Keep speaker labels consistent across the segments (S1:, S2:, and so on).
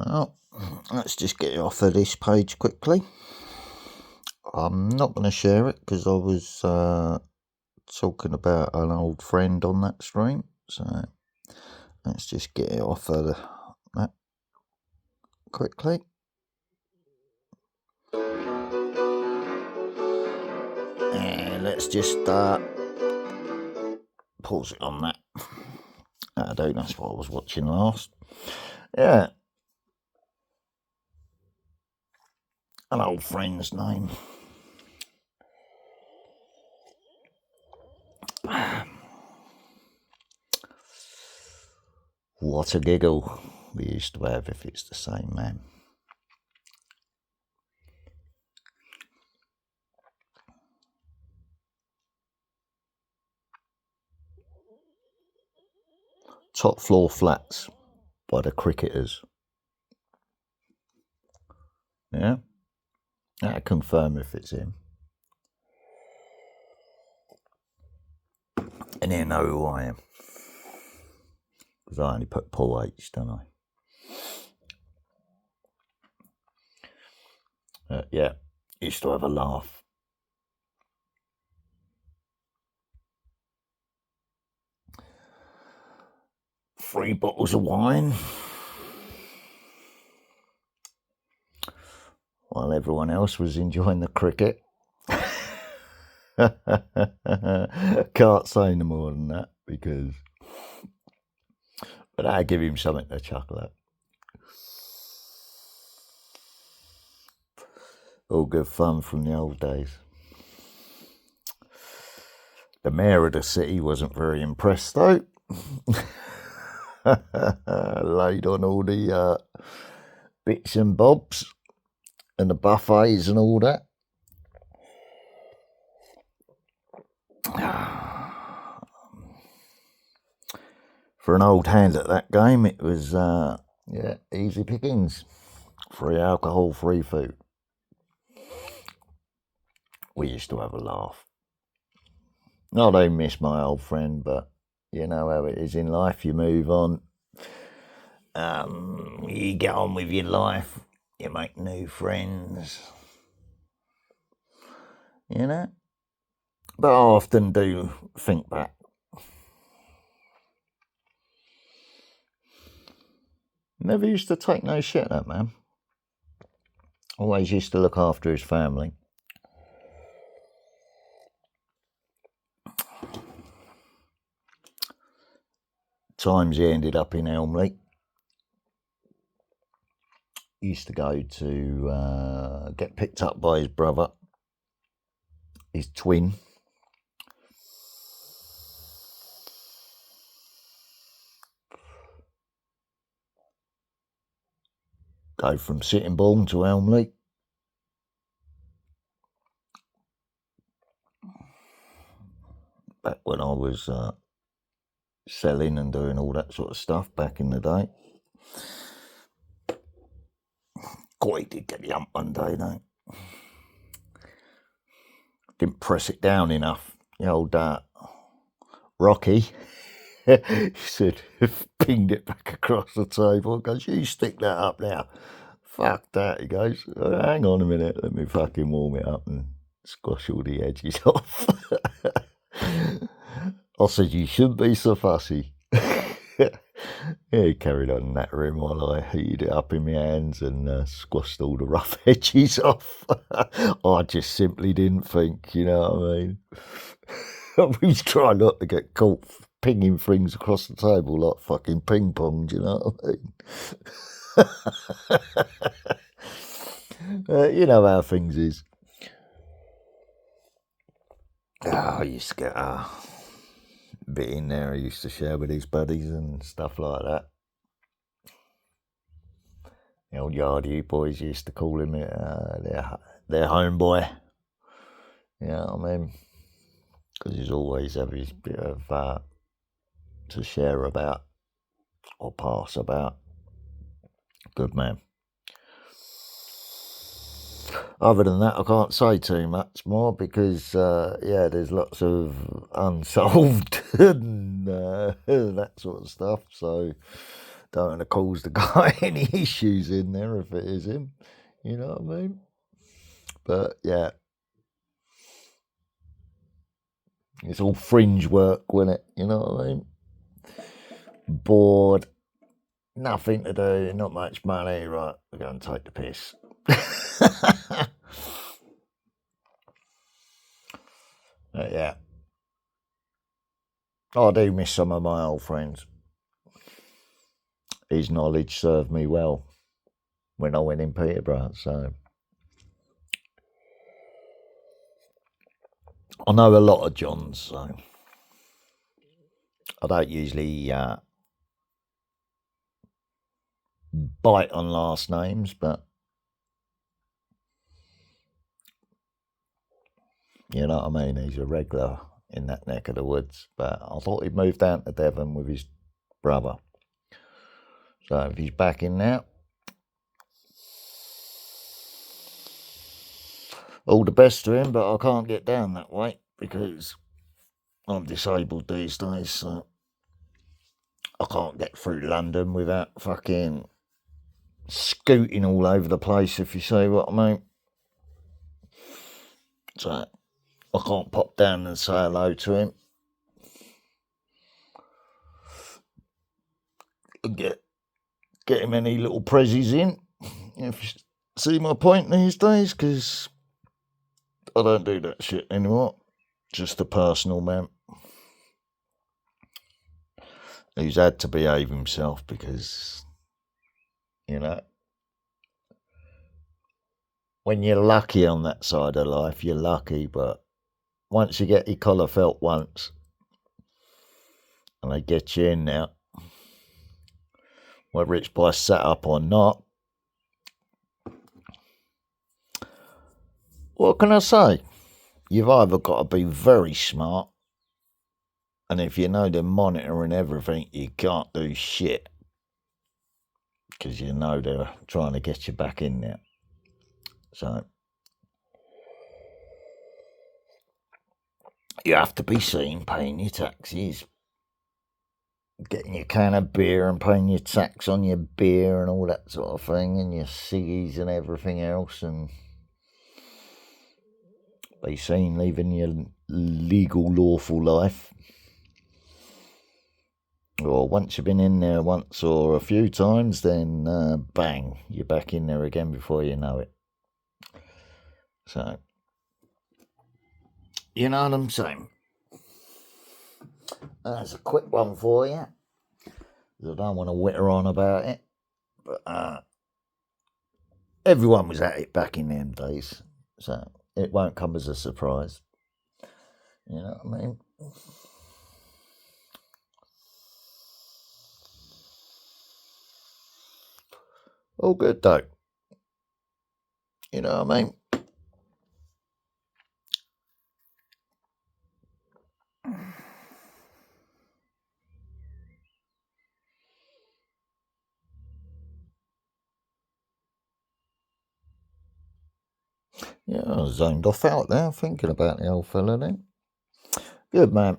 S1: Well, let's just get it off of this page quickly. I'm not going to share it because I was talking about an old friend on that stream. So let's just get it off of that quickly. And let's just pause it on that. That's what I was watching last. Yeah. An old friend's name. What a giggle we used to have if it's the same man. Top Floor Flats by the Cricketers. Yeah? I'll confirm if it's him. And you know who I am. Because I only put Paul H, don't I? Yeah, used to have a laugh. Three bottles of wine. While everyone else was enjoying the cricket. Can't say no more than that because... But I give him something to chuckle at. All good fun from the old days. The mayor of the city wasn't very impressed though. Laid on all the bits and bobs and the buffets and all that. For an old hand at that game, it was easy pickings. Free alcohol, free food. We used to have a laugh. I don't miss my old friend, but you know how it is in life. You move on. You get on with your life. You make new friends. You know? But I often do think back. Never used to take no shit, that man. Always used to look after his family. Times he ended up in Elmley. Used to go to get picked up by his brother, his twin. Go from Sittingbourne to Elmley. Back when I was selling and doing all that sort of stuff back in the day. God, he did get the hump one day, though. Didn't press it down enough. The old Rocky, he said, pinged it back across the table. He goes, you stick that up now. Fuck that, he goes. Hang on a minute, let me fucking warm it up and squash all the edges off. I said, you shouldn't be so fussy. Yeah, he carried on nattering while I heated it up in my hands and squashed all the rough edges off. I just simply didn't think, you know what I mean? We try not to get caught pinging things across the table like fucking ping pong, do you know what I mean? You know how things is. I used to get a bit in there. I used to share with his buddies and stuff like that. The old Yardie boys used to call him their homeboy. You know what I mean? Because he's always have his bit of to share about or pass about. Good man. Other than that, I can't say too much more because, there's lots of unsolved and that sort of stuff. So, don't want to cause the guy any issues in there if it is him. You know what I mean? But yeah, it's all fringe work, wasn't it? You know what I mean? Bored, nothing to do, not much money. Right, we're going to take the piss. But yeah, I do miss some of my old friends. His knowledge served me well when I went in Peterborough, so I know a lot of Johns, so I don't usually bite on last names, but you know what I mean? He's a regular in that neck of the woods, but I thought he'd moved down to Devon with his brother. So if he's back in now, all the best to him, but I can't get down that way because I'm disabled these days, so I can't get through London without fucking scooting all over the place, if you see what I mean. So I can't pop down and say hello to him. Get him any little prezzies in, if you see my point these days, because I don't do that shit anymore. Just a personal man who's had to behave himself because, you know, when you're lucky on that side of life, you're lucky, but once you get your collar felt once and they get you in now, whether it's by setup or not, what can I say? You've either got to be very smart, and if you know they're monitoring everything, you can't do shit because you know they're trying to get you back in there. So you have to be seen paying your taxes, getting your can of beer and paying your tax on your beer and all that sort of thing, and your ciggies and everything else, and be seen living your legal, lawful life. Or once you've been in there once or a few times, then bang, you're back in there again before you know it. So, you know what I'm saying? That's a quick one for you. I don't want to witter on about it, but everyone was at it back in them days, so it won't come as a surprise. You know what I mean? All good though. You know what I mean? Yeah, I was zoned off out there thinking about the old fella then. Good man.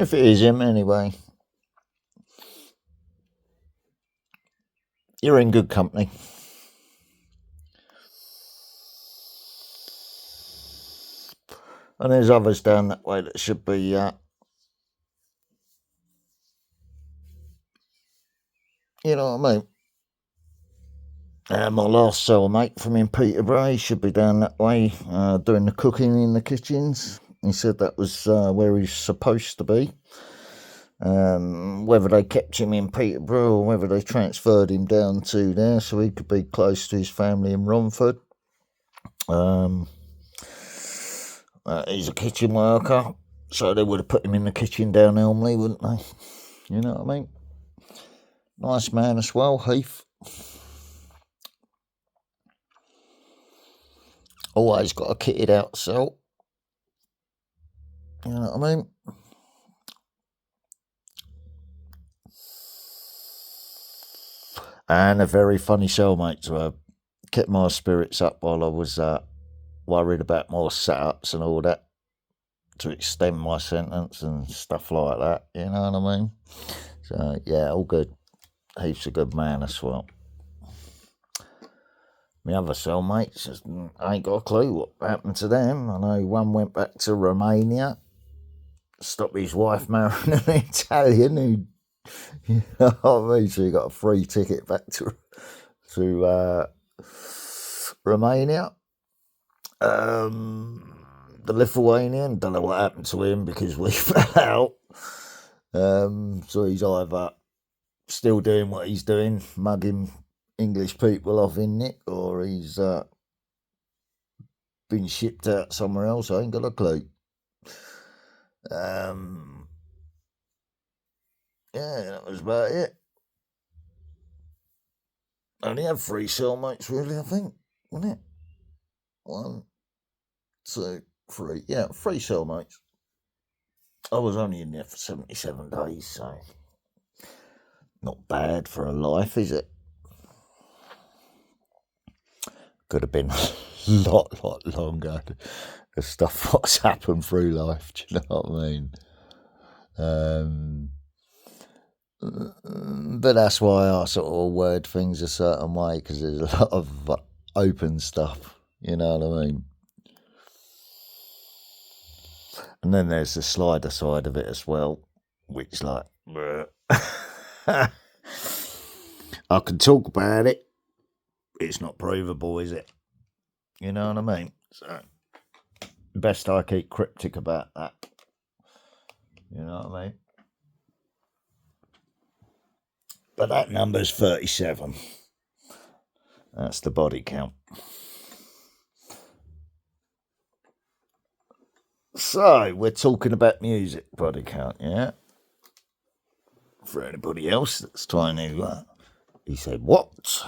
S1: If it is him anyway, you're in good company. And there's others down that way that should be you know what I mean? My last cellmate from in Peterborough, he should be down that way doing the cooking in the kitchens. He said that was where he's supposed to be. Whether they kept him in Peterborough or whether they transferred him down to there so he could be close to his family in Romford. He's a kitchen worker, so they would have put him in the kitchen down Elmley, wouldn't they? You know what I mean? Nice man as well, Heath. Always got a kitted out cell. You know what I mean? And a very funny cellmate to have. Kept my spirits up while I was worried about more setups and all that to extend my sentence and stuff like that. You know what I mean? So, yeah, all good. He's a good man as well. My other cellmates, I ain't got a clue what happened to them. I know one went back to Romania, stopped his wife marrying an Italian who, you know what I mean? So he got a free ticket back to Romania. The Lithuanian, don't know what happened to him because we fell out. So he's either still doing what he's doing, mugging English people off in it, or he's been shipped out somewhere else. I ain't got a clue. Yeah, that was about it. I only had 3 cellmates, really, I think, wasn't it? 1, 2, 3. Yeah, 3 cellmates. I was only in there for 77 days, so not bad for a life, is it? Could have been a lot longer. The stuff what's happened through life, do you know what I mean? But that's why I sort of word things a certain way, because there's a lot of open stuff, you know what I mean? And then there's the slider side of it as well, which like, I can talk about it. It's not provable, is it? You know what I mean? So, best I keep cryptic about that. You know what I mean? But that number's 37. That's the body count. So, we're talking about music body count, yeah? For anybody else that's trying to... he said, what?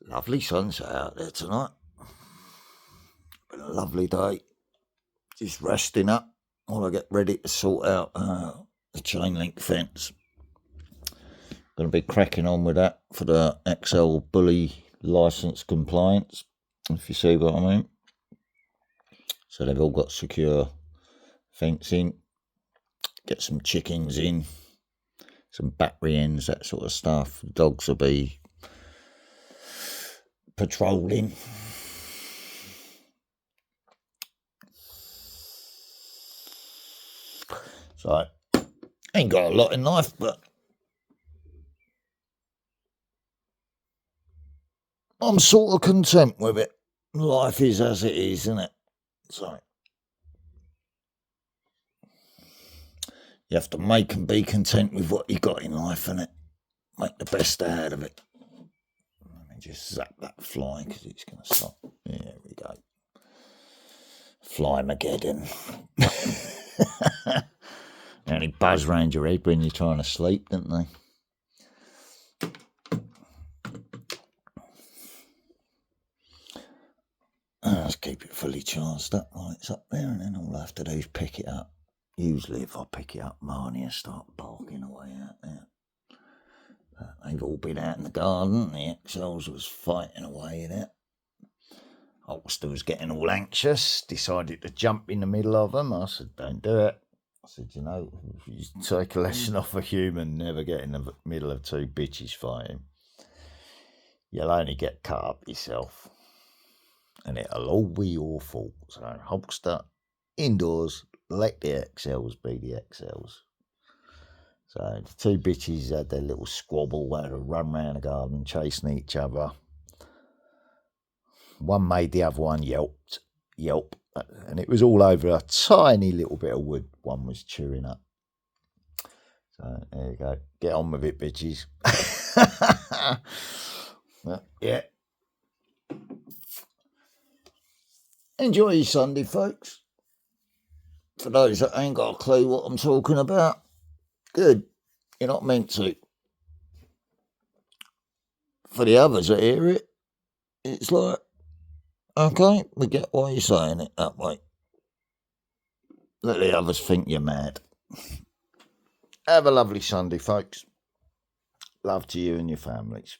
S1: Lovely sunset out there tonight. Been a lovely day. Just resting up while I get ready to sort out the chain link fence. Going to be cracking on with that for the XL Bully license compliance, if you see what I mean. So they've all got secure fencing. Get some chickens in, some battery ends, that sort of stuff. The dogs will be patrolling. So, ain't got a lot in life, but I'm sort of content with it. Life is as it is, isn't it? So, you have to make and be content with what you got in life, innit? Make the best out of it. Let me just zap that fly because it's going to stop. There we go. Fly-mageddon. They only buzz round your head when you're trying to sleep, don't they? Let's keep it fully charged up while it's up there, and then all I have to do is pick it up. Usually if I pick it up, Marnie will start barking away out there. But they've all been out in the garden. The XLs was fighting away in it. Holster was getting all anxious, decided to jump in the middle of them. I said, don't do it. I said, you know, if you take a lesson off a human, never get in the middle of 2 bitches fighting. You'll only get cut up yourself. And it'll all be your fault. So Holster, indoors, let the XLs be the XLs. So the 2 bitches had their little squabble, had to run round the garden chasing each other. One made the other one yelp, and it was all over a tiny little bit of wood one was chewing up. So there you go. Get on with it, bitches. Yeah. Enjoy your Sunday, folks. For those that ain't got a clue what I'm talking about, good. You're not meant to. For the others that hear it, it's like, okay, we get why you're saying it that way. Let the others think you're mad. Have a lovely Sunday, folks. Love to you and your families.